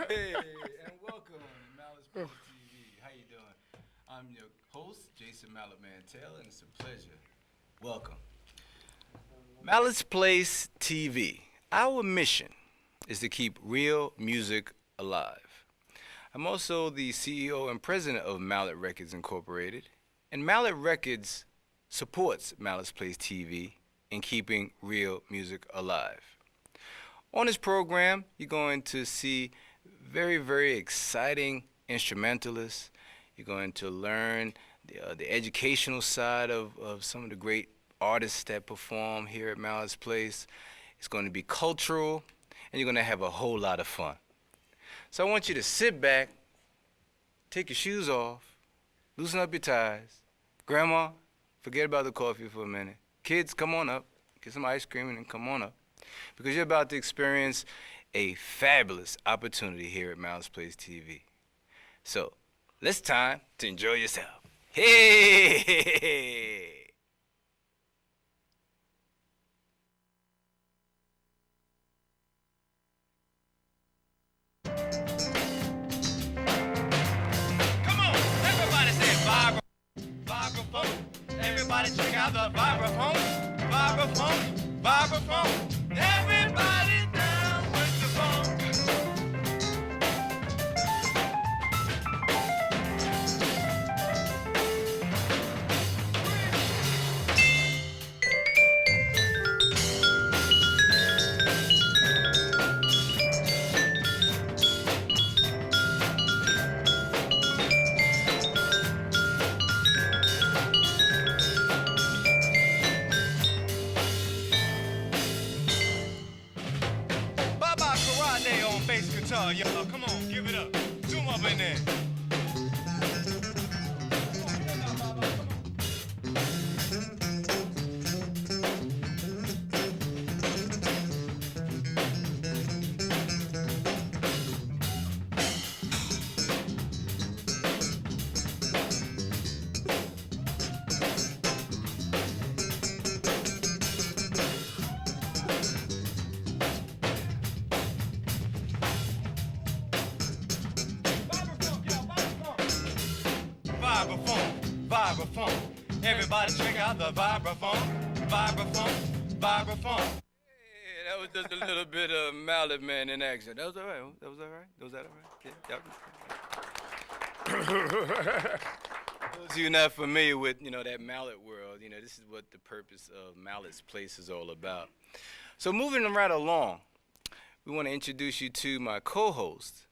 Hey, and welcome to Mallet'S TV. How you doing? I'm your host, Jason Mallet Taylor, and it's a pleasure. Welcome. Mallet's Place TV. Our mission is to keep real music alive. I'm also the CEO and president of Mallet Records Incorporated, and Mallet Records supports Mallet's Place TV in keeping real music alive. On this program, you're going to see very, very exciting instrumentalists. You're going to learn the educational side of some of the great artists that perform here at Mallet's Place. It's going to be cultural, and you're going to have a whole lot of fun. So I want you to sit back, take your shoes off, loosen up your ties. Grandma, forget about the coffee for a minute. Kids, come on up, get some ice cream, and then come on up, because you're about to experience a fabulous opportunity here at Mallet's Place TV. So, it's time to enjoy yourself. Hey! Come on, everybody say vibraphone. Everybody check out the vibraphone. Vibraphone. Everybody down with the phone. Bass guitar, y'all. Come on, give it up. Zoom up in there. Vibraphone. Everybody check out the vibraphone. Hey, that was just a little bit of Mallet Man in action. That was all right. Was that all right? Those of you not familiar with, that Mallet world, this is what the purpose of Mallet's Place is all about. So moving right along, we want to introduce you to my co-host,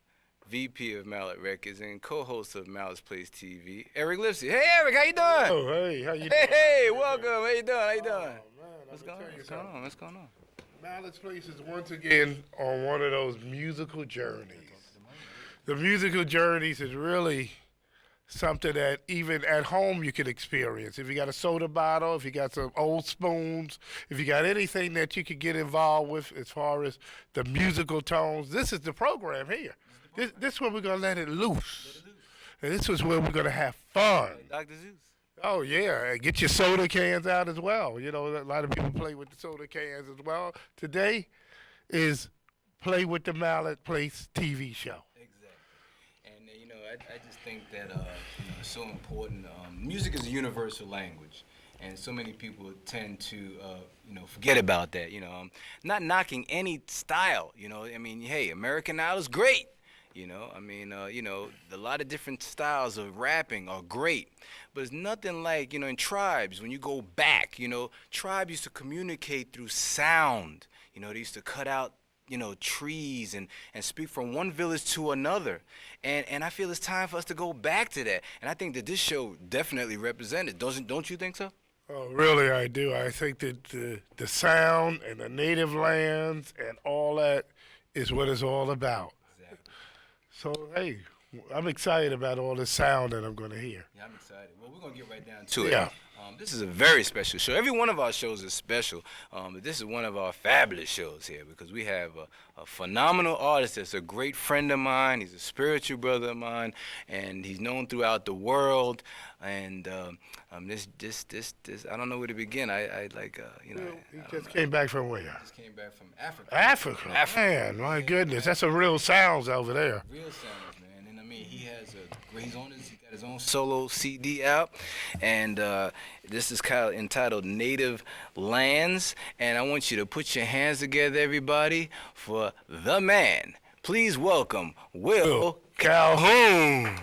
VP of Mallet Records and co-host of Mallet's Place TV, Eric Livsey. Hey, Eric, how you doing? Oh, hey, how you doing? Hey, welcome. How you doing? Oh, man, What's going on? Mallet's Place is once again on one of those musical journeys. The musical journeys is really something that even at home you can experience. If you got a soda bottle, if you got some old spoons, if you got anything that you could get involved with as far as the musical tones, this is the program here. This is where we're going to let it loose. And this is where we're going to have fun. Dr. Zeus. Oh, yeah. And get your soda cans out as well. A lot of people play with the soda cans as well. Today is Play with the Mallet Place TV show. Exactly. And, I just think that it's so important. Music is a universal language. And so many people tend to, forget about that. Not knocking any style. Hey, American Idol is great. A lot of different styles of rapping are great, but it's nothing like, in tribes, when you go back, tribes used to communicate through sound. They used to cut out, trees and speak from one village to another. And I feel it's time for us to go back to that. And I think that this show definitely represents it. Don't you think so? Oh, really, I do. I think that the sound and the native lands and all that is what it's all about. So, hey, I'm excited about all the sound that I'm going to hear. Yeah, I'm excited. Well, we're going to get right down to it. Yeah. This is a very special show. Every one of our shows is special. But this is one of our fabulous shows here because we have a phenomenal artist that's a great friend of mine. He's a spiritual brother of mine, and he's known throughout the world. And this, I don't know where to begin. I like, He just came back from where? Just came back from Africa. Africa. Man, my goodness, that's some real sounds over there. Real sounds, man. And I mean, he has he got his own solo CD out, and this is kind of entitled Native Lands. And I want you to put your hands together, everybody, for the man. Please welcome Will Calhoun.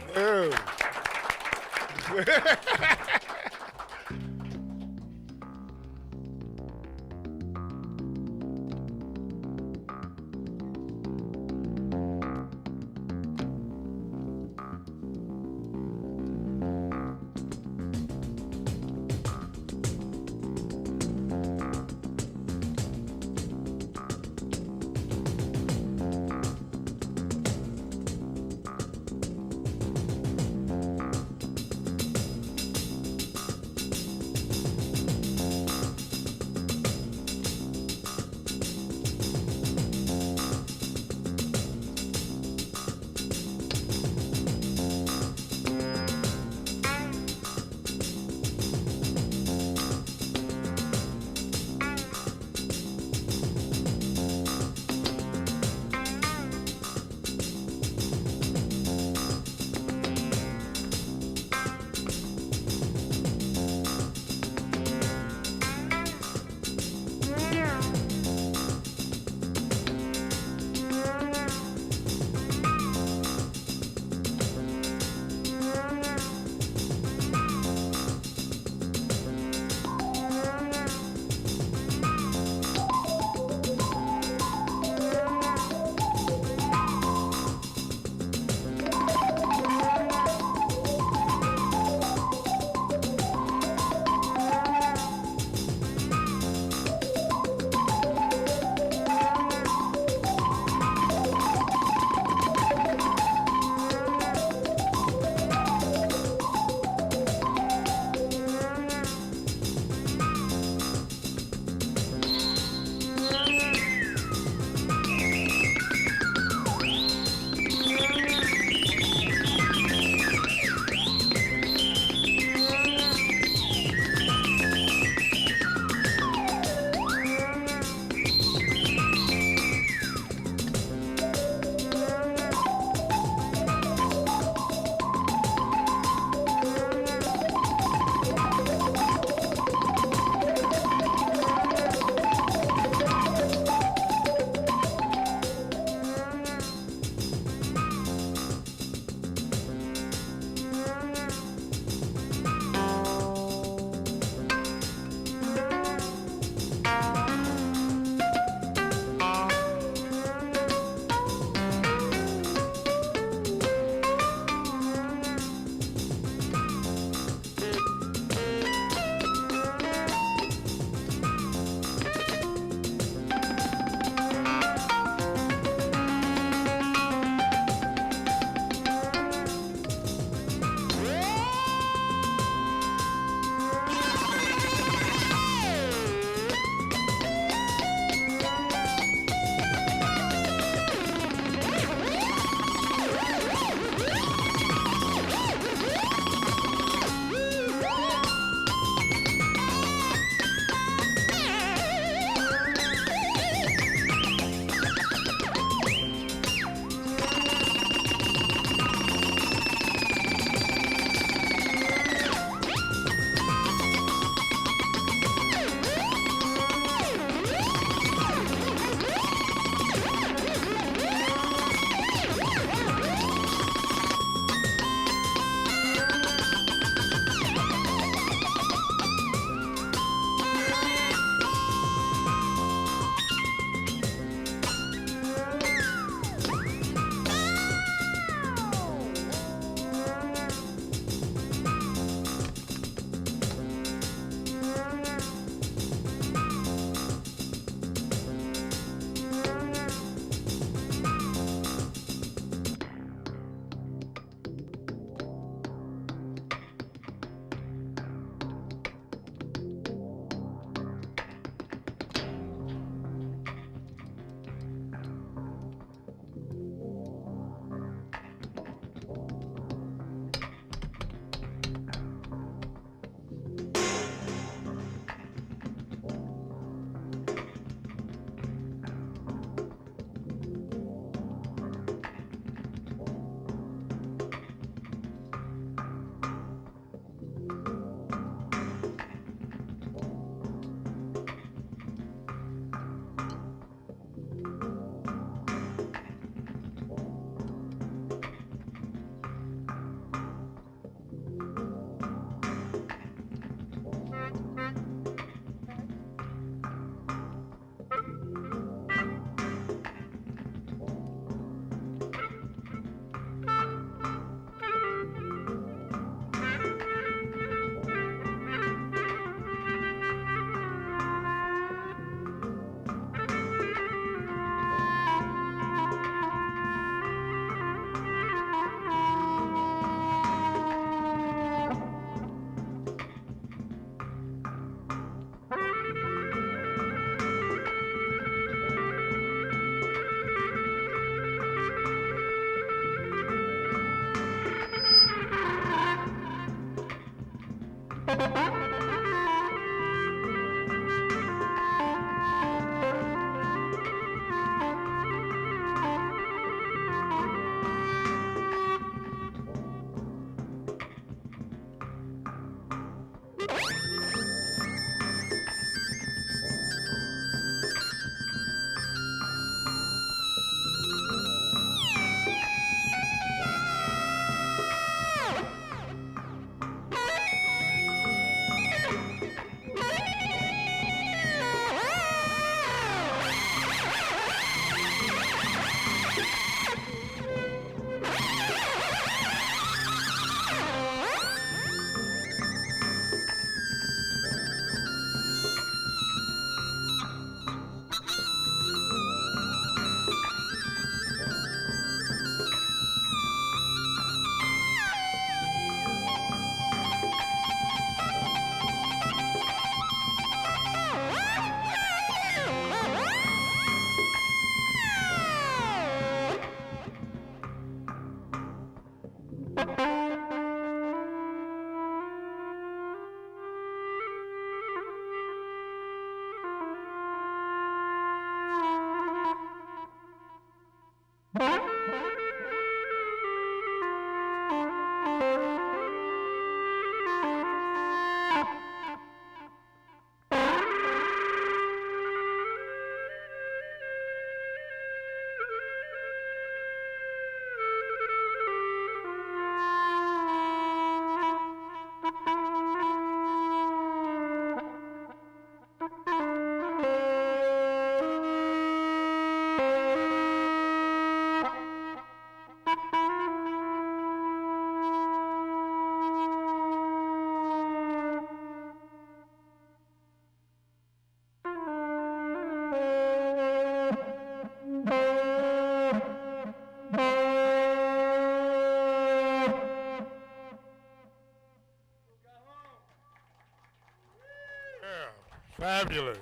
Fabulous.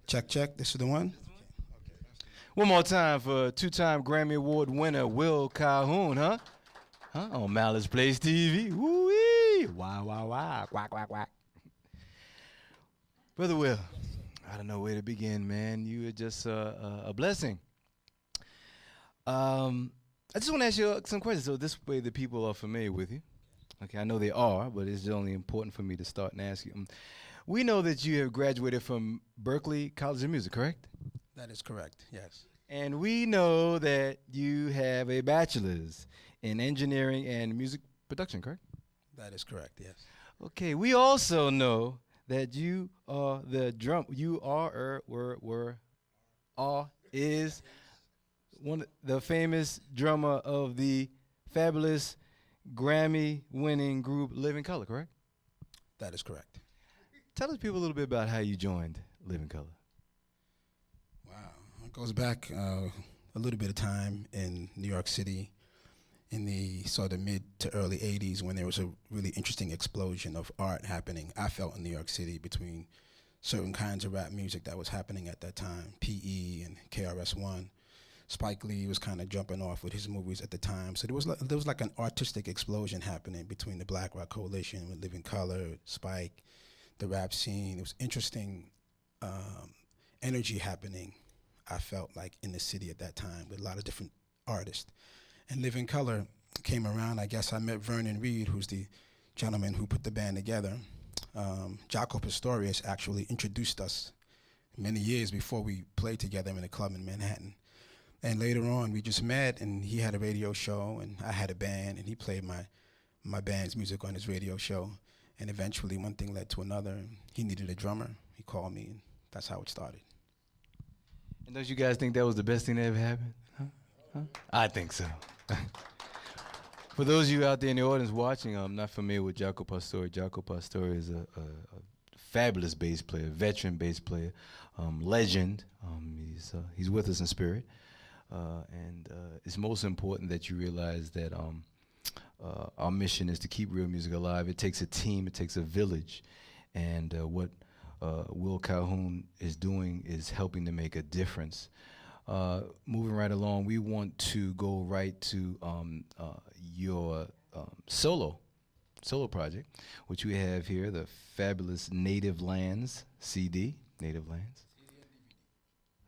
Check, check. This is the one. One more time for two-time Grammy Award winner Will Calhoun, huh? On Mallet'S TV. Woo-wee! Wow, wow, wow. Quack, quack, quack. Brother Will, I don't know where to begin, man. You are just a blessing. I just want to ask you some questions so this way the people are familiar with you. Okay, I know they are, but it's only important for me to start and ask you. We know that you have graduated from Berklee College of Music, correct? That is correct, yes. And we know that you have a bachelor's in engineering and music production, correct? That is correct, yes. Okay, we also know that you are is one of the famous drummer of the fabulous Grammy-winning group Living Color, correct? That is correct. Tell us people a little bit about how you joined Living Color. Wow, it goes back a little bit of time in New York City in the sort of mid to early 80s when there was a really interesting explosion of art happening, I felt, in New York City between certain kinds of rap music that was happening at that time, PE and KRS-One. Spike Lee was kind of jumping off with his movies at the time. So there was like an artistic explosion happening between the Black Rock Coalition with Living Color, Spike, the rap scene. It was interesting energy happening, I felt like, in the city at that time with a lot of different artists. And Living Color came around. I guess I met Vernon Reed, who's the gentleman who put the band together. Jaco Pastorius actually introduced us many years before we played together in a club in Manhattan. And later on, we just met, and he had a radio show, and I had a band, and he played my band's music on his radio show. And eventually, one thing led to another, and he needed a drummer. He called me, and that's how it started. And don't you guys think that was the best thing that ever happened? Huh? I think so. For those of you out there in the audience watching, I'm not familiar with Jaco Pastorius. Jaco Pastorius is a fabulous bass player, veteran bass player, legend. He's with us in spirit. And it's most important that you realize that our mission is to keep real music alive. It takes a team, it takes a village. And what Will Calhoun is doing is helping to make a difference moving right along, we want to go right to your solo project, which we have here, the fabulous Native Lands CD, Native Lands.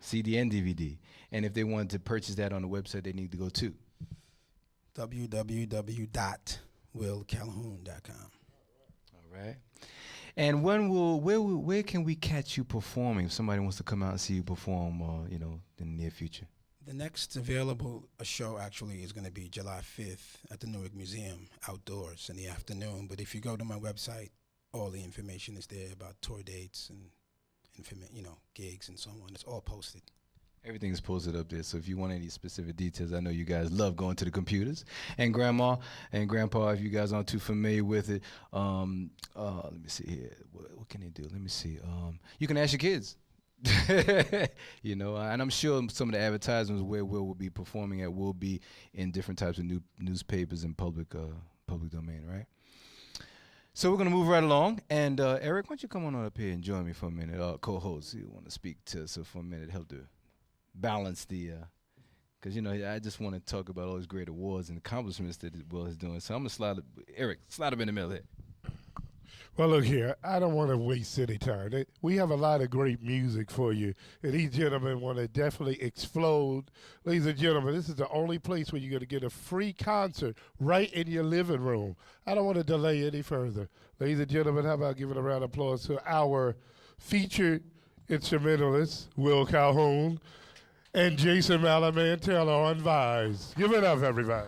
CD and DVD. And if they wanted to purchase that on the website, they need to go to www.willcalhoun.com. All right. And where can we catch you performing if somebody wants to come out and see you perform, in the near future? The next available show actually is going to be July 5th at the Newark Museum outdoors in the afternoon. But if you go to my website, all the information is there about tour dates and gigs and so on. It's all posted. Everything is posted up there, so if you want any specific details, I know you guys love going to the computers. And Grandma and Grandpa, if you guys aren't too familiar with it, let me see here. What can they do? Let me see. You can ask your kids. And I'm sure some of the advertisements where will be performing at will be in different types of newspapers and public domain, right? So we're going to move right along. And Eric, why don't you come on up here and join me for a minute? Co-host, you want to speak to us for a minute, help to balance the, because, I just want to talk about all these great awards and accomplishments that Will is doing. So I'm going to slide up in the middle here. Well, look here, I don't want to waste any time. We have a lot of great music for you, and these gentlemen want to definitely explode. Ladies and gentlemen, this is the only place where you're going to get a free concert right in your living room. I don't want to delay any further. Ladies and gentlemen, how about giving a round of applause to our featured instrumentalist, Will Calhoun, and Jason Mallet'S Taylor on vibes. Give it up, everybody.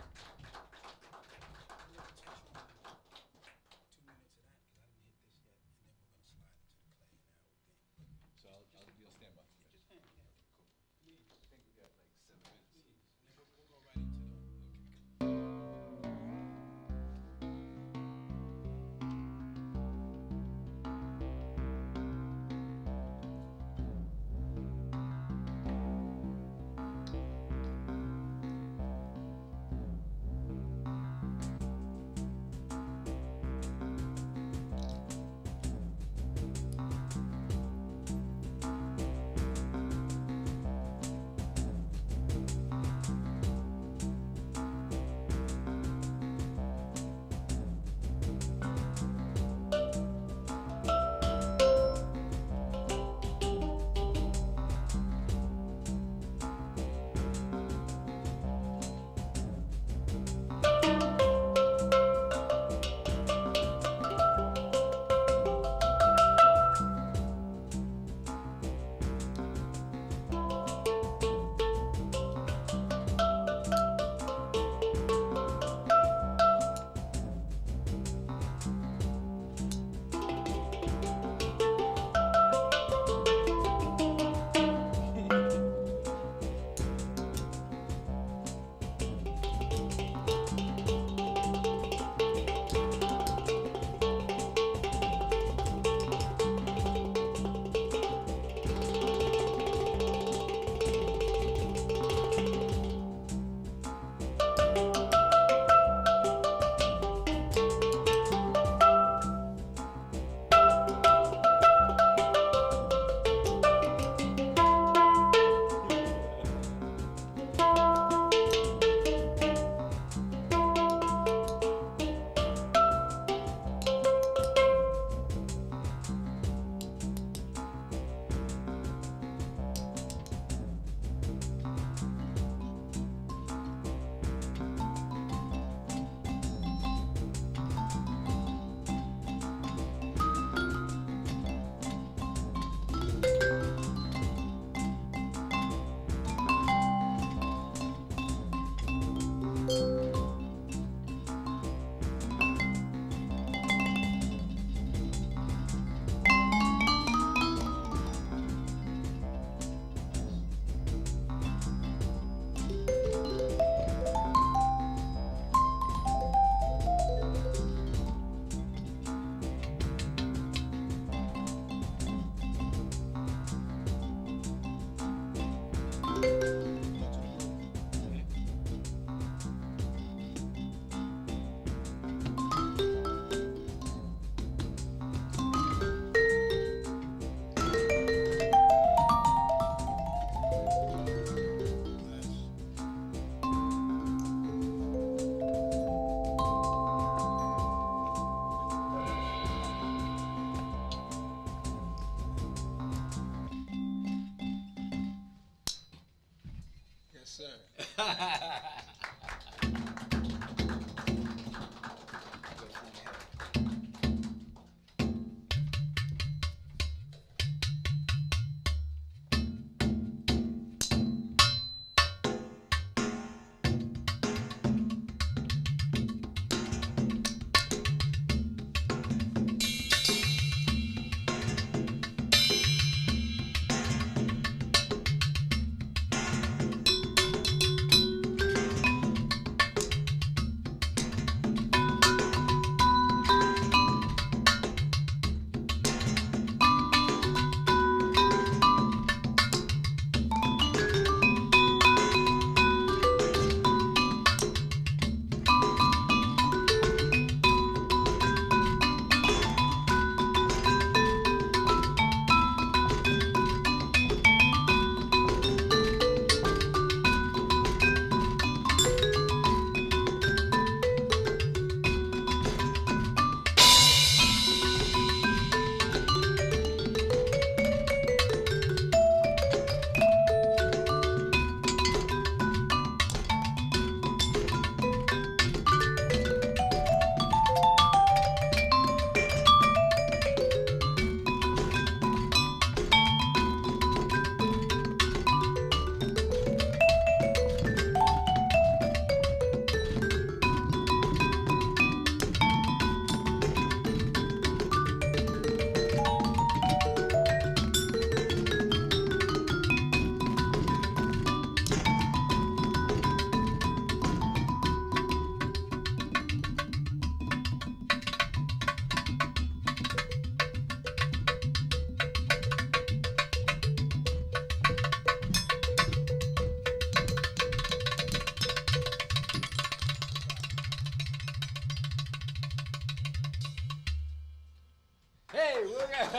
Hey, look at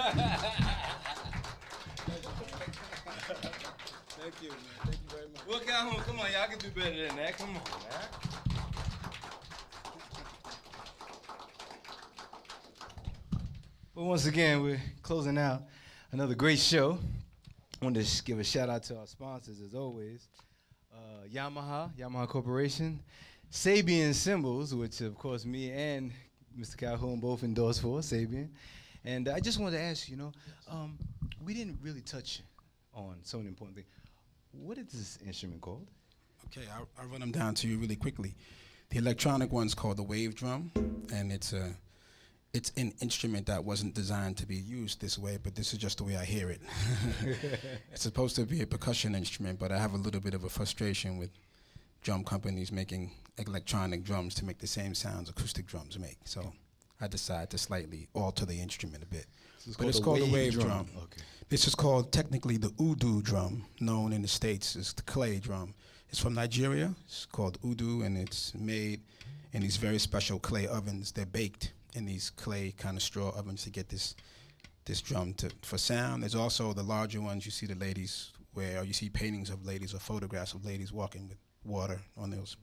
Thank you, man. Thank you very much. Will Calhoun, come on, y'all can do better than that. Come on, man. Well, once again, we're closing out another great show. I wanted to give a shout out to our sponsors, as always. Yamaha Corporation, Sabian Cymbals, which of course me and Mr. Calhoun both endorse for, Sabian. And I just wanted to ask you, we didn't really touch on some of the important things. What is this instrument called? Okay, I'll run them down to you really quickly. The electronic one's called the wave drum, and it's an instrument that wasn't designed to be used this way, but this is just the way I hear it. It's supposed to be a percussion instrument, but I have a little bit of a frustration with drum companies making electronic drums to make the same sounds acoustic drums make. So I decided to slightly alter the instrument a bit. So It's called the wave drum. Okay. This is called technically the Udu drum, known in the States as the clay drum. It's from Nigeria. It's called Udu, and it's made in these very special clay ovens. They're baked in these clay kind of straw ovens to get this drum for sound. There's also the larger ones you see the ladies wear, or you see paintings of ladies or photographs of ladies walking with water on those.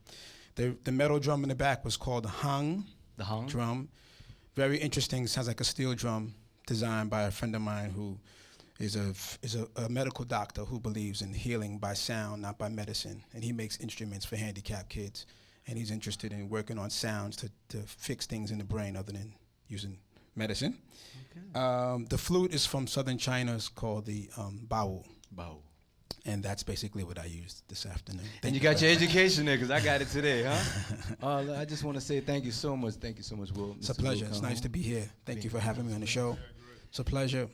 The metal drum in the back was called the hung. The hung drum. Very interesting. Sounds like a steel drum designed by a friend of mine who is a medical doctor who believes in healing by sound, not by medicine. And he makes instruments for handicapped kids. And he's interested in working on sounds to fix things in the brain other than using medicine. Okay. The flute is from southern China. It's called the bao. Bao. And that's basically what I used this afternoon. And you got your education there, because I got it today, huh? I just want to say thank you so much. Thank you so much, Will. It's a pleasure. It's nice to be here. Thank you for having me on the show. It's a pleasure.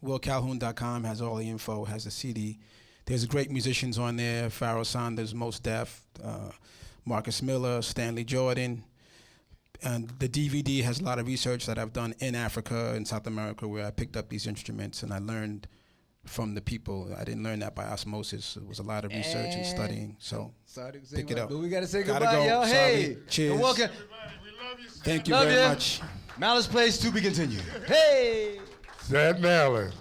WillCalhoun.com has all the info, has the CD. There's great musicians on there. Pharoah Sanders, Mos Def, Marcus Miller, Stanley Jordan. And the DVD has a lot of research that I've done in Africa and South America, where I picked up these instruments and I learned from the people. I didn't learn that by osmosis. It was a lot of research and studying. So pick it up. But we got to say Gotta goodbye, go. y'all. Hey, Sorry. Cheers. and welcome. Thank you Love very you. much. Mallet'S Place to be continued. Hey. Zach Mallet.